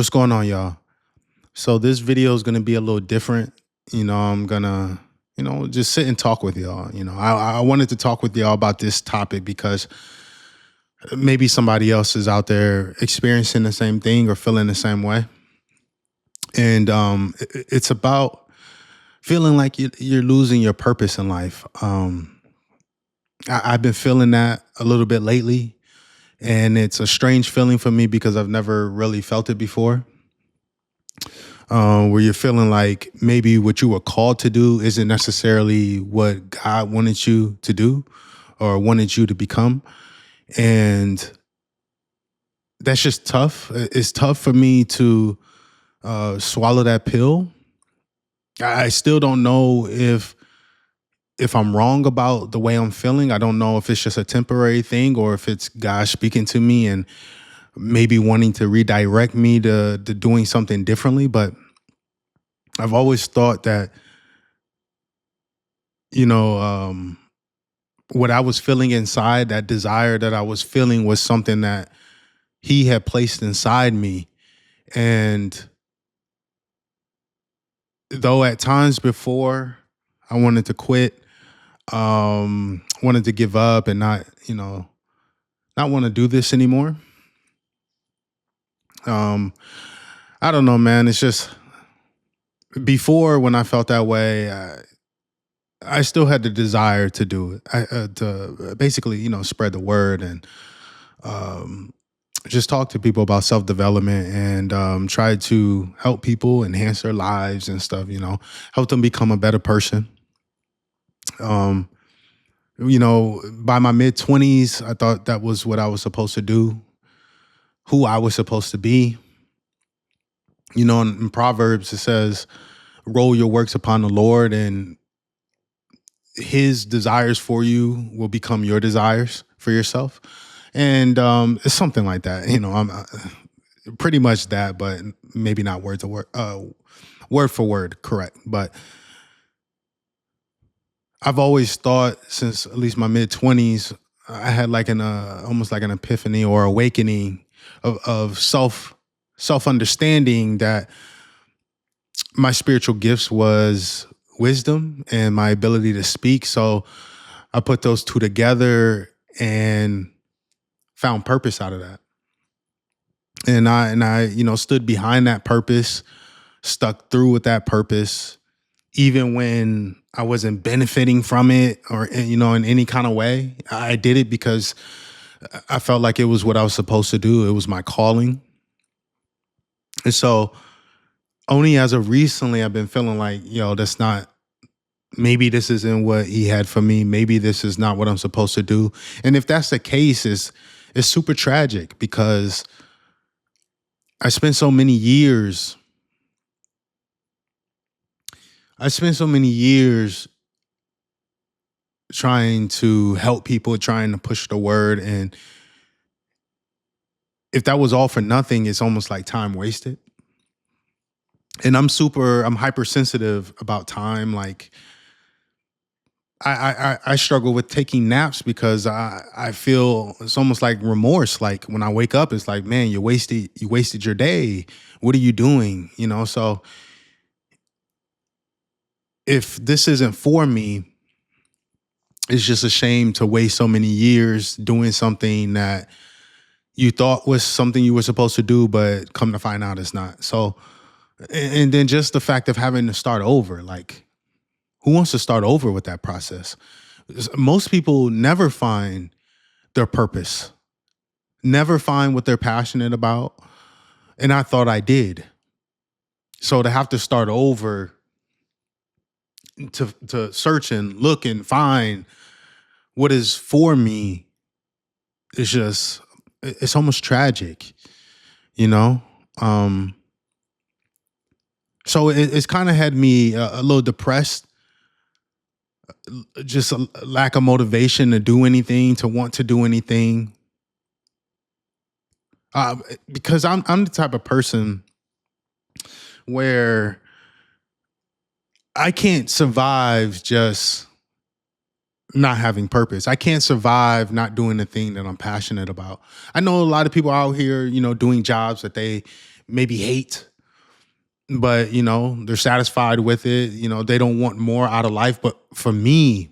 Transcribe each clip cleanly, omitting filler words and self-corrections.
What's going on, y'all? So this video is gonna be a little different. I'm gonna, just sit and talk with y'all. I wanted to talk with y'all about this topic because maybe somebody else is out there experiencing the same thing or feeling the same way. And it's about feeling like you're losing your purpose in life. I've been feeling that a little bit lately, and it's a strange feeling for me because I've never really felt it before. Where you're feeling like maybe what you were called to do isn't necessarily what God wanted you to do or wanted you to become. And that's just tough. It's tough for me to swallow that pill. I still don't know if I'm wrong about the way I'm feeling. I don't know if it's just a temporary thing or if it's God speaking to me and maybe wanting to redirect me to doing something differently. But I've always thought that, you know, um, what I was feeling inside, that desire that I was feeling was something that he had placed inside me. And though at times before I wanted to quit, wanted to give up and not want to do this anymore. Um, I don't know, man. It's just before when I felt that way, I still had the desire to do it, to basically, spread the word and um, just talk to people about self development and try to help people enhance their lives and stuff. Help them become a better person. Um, by my mid 20s, I thought that was what I was supposed to do, who I was supposed to be. In Proverbs, it says, roll your works upon the Lord and his desires for you will become your desires for yourself. And it's something like that. I'm pretty much that, but maybe not word for word correct. But I've always thought since at least my mid 20s, I had like almost like an epiphany or awakening of self understanding that my spiritual gifts was wisdom and my ability to speak. So I put those two together and found purpose out of that. And I stood behind that purpose, stuck through with that purpose, even when I wasn't benefiting from it or, in any kind of way. I did it because I felt like it was what I was supposed to do. It was my calling. And so only as of recently, I've been feeling like, that's not, maybe this isn't what he had for me. Maybe this is not what I'm supposed to do. And if that's the case, it's super tragic because I spent so many years trying to help people, trying to push the word. And if that was all for nothing, it's almost like time wasted. And I'm hypersensitive about time. Like I struggle with taking naps because I feel it's almost like remorse. Like when I wake up, it's like, man, you wasted your day. What are you doing? So if this isn't for me, it's just a shame to waste so many years doing something that you thought was something you were supposed to do, but come to find out it's not. So, and then just the fact of having to start over, like who wants to start over with that process? Most people never find their purpose, never find what they're passionate about. And I thought I did. So to have to start over to search and look and find what is for me is just, it's almost tragic, you know? Um, so it's kind of had me a little depressed, just a lack of motivation to do anything, to want to do anything. Because I'm the type of person where I can't survive just not having purpose. I can't survive not doing the thing that I'm passionate about. I know a lot of people out here, doing jobs that they maybe hate, but they're satisfied with it. They don't want more out of life. But for me,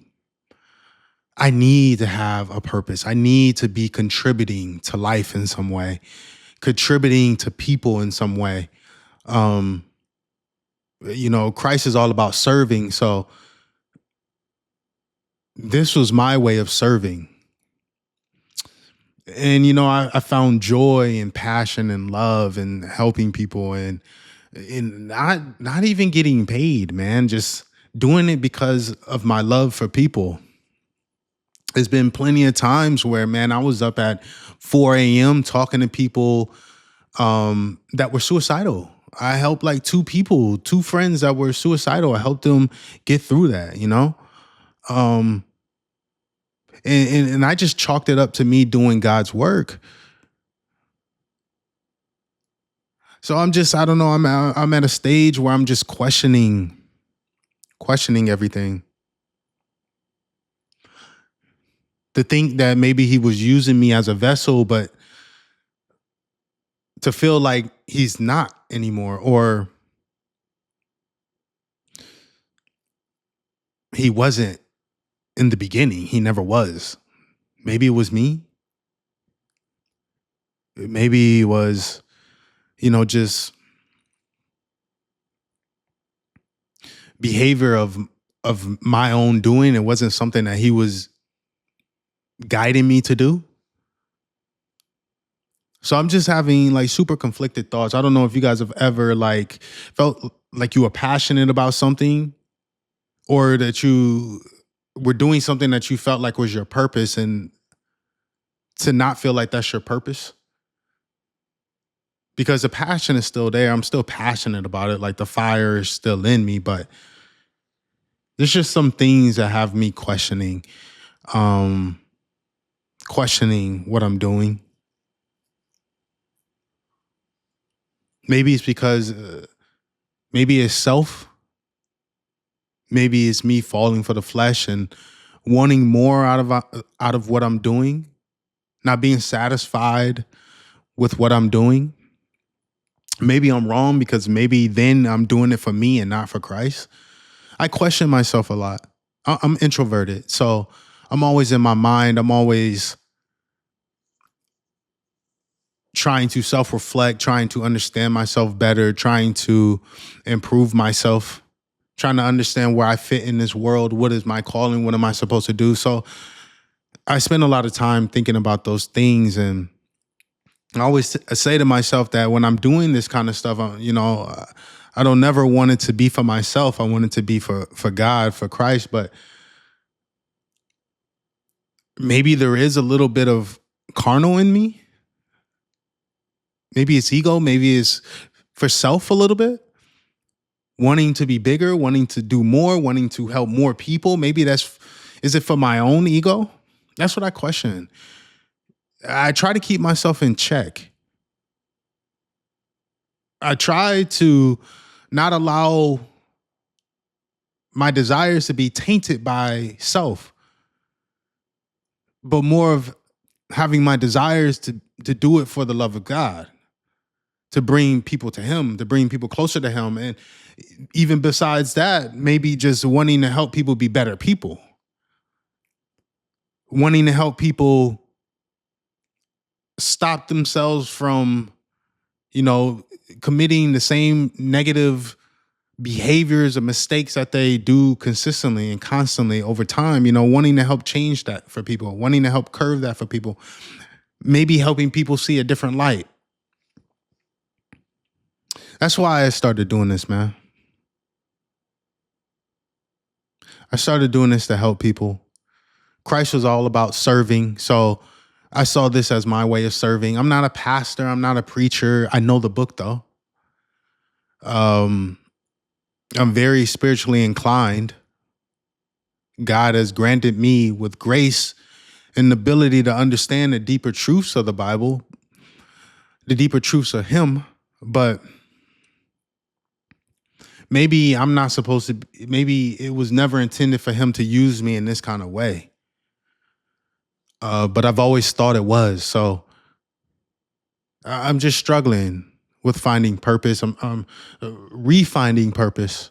I need to have a purpose. I need to be contributing to life in some way, contributing to people in some way. Um, Christ is all about serving. So this was my way of serving. And I found joy and passion and love and helping people, and not even getting paid, man. Just doing it because of my love for people. There's been plenty of times where, man, I was up at 4 a.m. talking to people that were suicidal. I helped like two friends that were suicidal. I helped them get through that, Um, and I just chalked it up to me doing God's work. So I don't know. I'm at a stage where I'm just questioning everything. To think that maybe he was using me as a vessel, but to feel like he's not anymore, or he wasn't in the beginning. He never was. Maybe it was me. Maybe it was, just behavior of my own doing. It wasn't something that he was guiding me to do. So I'm just having like super conflicted thoughts. I don't know if you guys have ever like felt like you were passionate about something, or that you were doing something that you felt like was your purpose, and to not feel like that's your purpose. Because the passion is still there. I'm still passionate about it. Like the fire is still in me, but there's just some things that have me um, questioning what I'm doing. Maybe it's because maybe it's self. Maybe it's me falling for the flesh and wanting more out of what I'm doing, not being satisfied with what I'm doing. Maybe I'm wrong, because maybe then I'm doing it for me and not for Christ. I question myself a lot. I'm introverted, so I'm always in my mind. I'm always trying to self-reflect, trying to understand myself better, trying to improve myself, trying to understand where I fit in this world. What is my calling? What am I supposed to do? So I spend a lot of time thinking about those things, and I always say to myself that when I'm doing this kind of stuff, I don't never want it to be for myself. I want it to be for God, for Christ. But maybe there is a little bit of carnal in me. Maybe it's ego. Maybe it's for self a little bit. Wanting to be bigger, wanting to do more, wanting to help more people. Maybe is it for my own ego? That's what I question. I try to keep myself in check. I try to not allow my desires to be tainted by self, but more of having my desires to do it for the love of God, to bring people to Him, to bring people closer to Him. And even besides that, maybe just wanting to help people be better people, wanting to help people stop themselves from, committing the same negative behaviors or mistakes that they do consistently and constantly over time, wanting to help change that for people, wanting to help curve that for people, maybe helping people see a different light. That's why I started doing this, man. I started doing this to help people. Christ was all about serving. So I saw this as my way of serving. I'm not a pastor. I'm not a preacher. I know the book though. I'm very spiritually inclined. God has granted me with grace and the ability to understand the deeper truths of the Bible, the deeper truths of Him. But maybe I'm not supposed to, maybe it was never intended for Him to use me in this kind of way. But I've always thought it was. So I'm just struggling with finding purpose. I'm refinding purpose.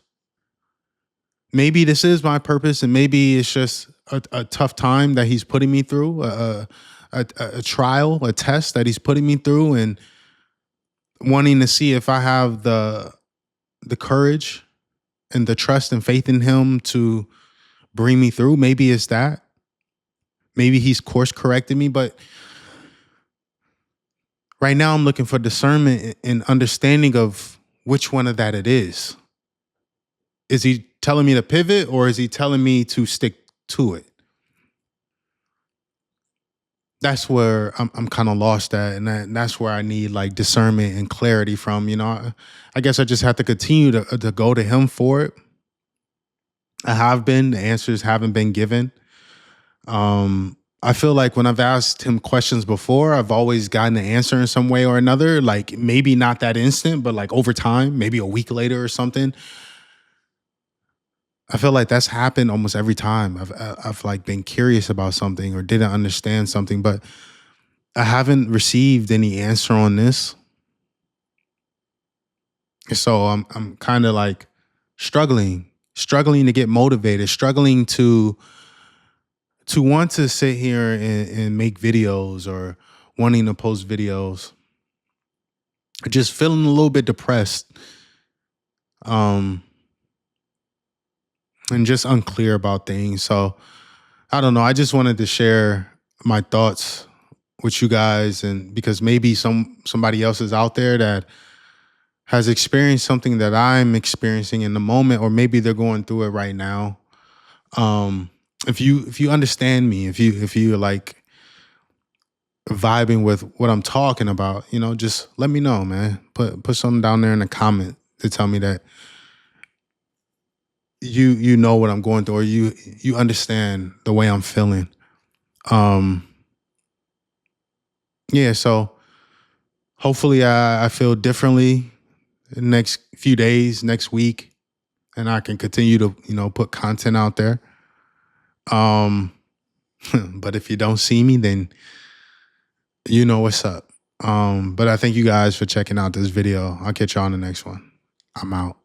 Maybe this is my purpose, and maybe it's just a tough time that he's putting me through, a trial, a test that he's putting me through, and wanting to see if I have the courage and the trust and faith in him to bring me through. Maybe it's that. Maybe he's course correcting me, but right now I'm looking for discernment and understanding of which one of that it is. Is he telling me to pivot, or is he telling me to stick to it? That's where I'm kind of lost at, and that's where I need like discernment and clarity from. I guess I just have to continue to go to him for it. I have been. The answers haven't been given. I feel like when I've asked him questions before, I've always gotten an answer in some way or another. Like maybe not that instant, but like over time, maybe a week later or something. I feel like that's happened almost every time I've like been curious about something or didn't understand something, but I haven't received any answer on this. So I'm kind of like struggling to get motivated, struggling to want to sit here and make videos, or wanting to post videos. Just feeling a little bit depressed. And just unclear about things. So I don't know. I just wanted to share my thoughts with you guys, and because maybe somebody else is out there that has experienced something that I'm experiencing in the moment, or maybe they're going through it right now. If you understand me, if you like vibing with what I'm talking about, just let me know, man. Put something down there in the comment to tell me that you know what I'm going through, or you understand the way I'm feeling. Yeah, so hopefully I feel differently the next few days, next week, and I can continue to, put content out there. But if you don't see me, then you know what's up. But I thank you guys for checking out this video. I'll catch y'all on the next one. I'm out.